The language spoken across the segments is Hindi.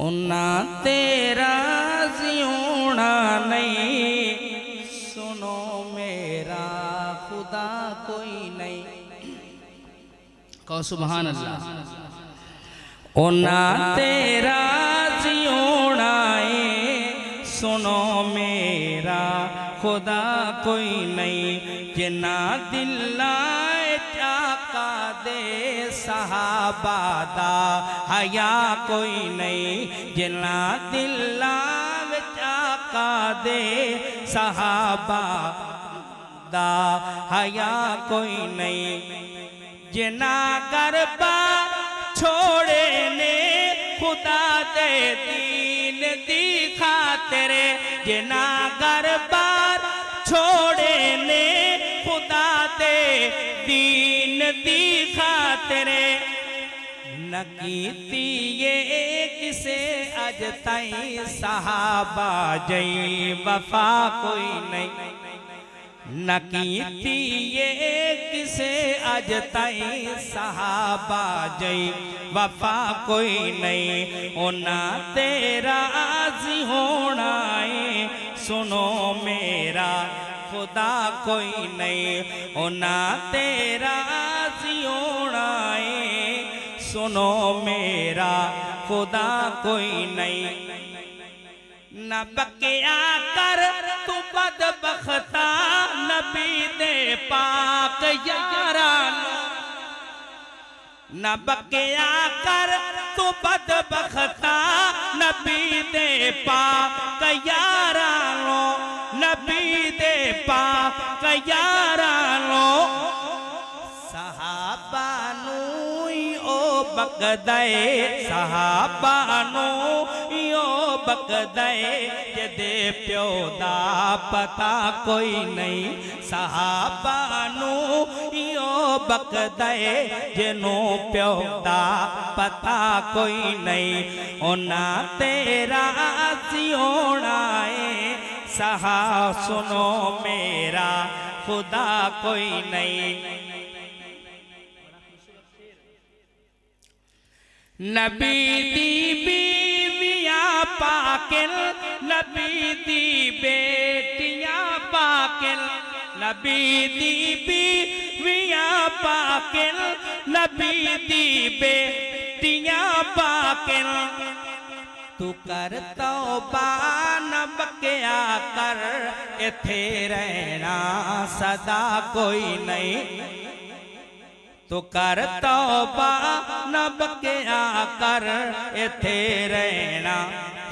उन्ना तेरा जियोना नहीं, सुनो मेरा खुदा कोई नहीं। कहो सुभान अल्लाह। उन्ना तेरा जियोना है, सुनो मेरा खुदा कोई नहीं। जिन्ना दिलाए चाका दे सहाबा दा हया कोई नहीं। जिन्ना दिलाए चाका दे सहाबा दा हया कोई नहीं। जिन्ना गरबा छोड़े ने खुदा दे दीन दी खातिर, जिन्ना गरबार छोड़े ने खुदा दे दीन दी खातिर। न कीती ये किसे अज ताई सहाबा जई वफा कोई नहीं। न कीती ये किसे अज ताई सहाबा जई वफा कोई नहीं। ओना तेरा आजी होना है, सुनो मेरा खुदा कोई नहीं। ओना तेरा आजी होना है, सुनो मेरा खुदा कोई नहीं। न बकिया कर तू बदबख्ता नबी दे पाक यारानो। न बकिया कर तू बदबख्ता नबी दे पाक यारानो। नबी दे पाक यारानो। सहाबा नू ओ बकदे, सहाबा नू ओ बकदे, जदे प्यो दा पता कोई नहीं। सहाबा नू ओ बकदे, जिनो प्यो दा पता कोई नहीं। ओना तेरा जियोना है, सहा सुनो मेरा खुदा कोई नहीं। नबी दी बीवियां पाकिल, नबी दी बेटियां पाकिल। नबी दी बीवियां पाकिल, नबी दी बेटियां पाकिल। तू कर तौबा न बकिया कर, इथे रहना सदा कोई नहीं। तो कर तौबा न बकिया कर, इथे रहना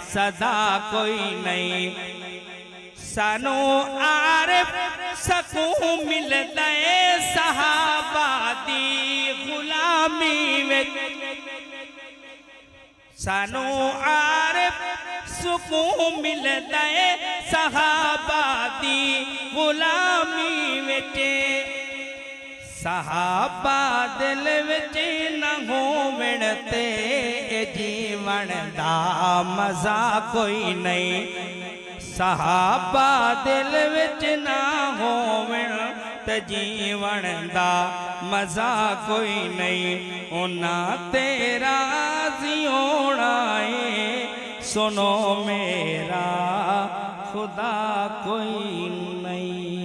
सदा कोई नहीं। सानू आरिफ सकून मिलदा है सहाबा दी गुलामी विच। सानू आरिफ सुकून मिलदा है सहाबा दी गुलामी विच। सहाबा दिल विच न होवण ते जीवन दा मजा कोई नहीं। सहाबा दिल विच न होवण ते जीवन दा मजा कोई नहीं। ओना तेरा जियोना है, सुनो मेरा खुदा कोई नहीं।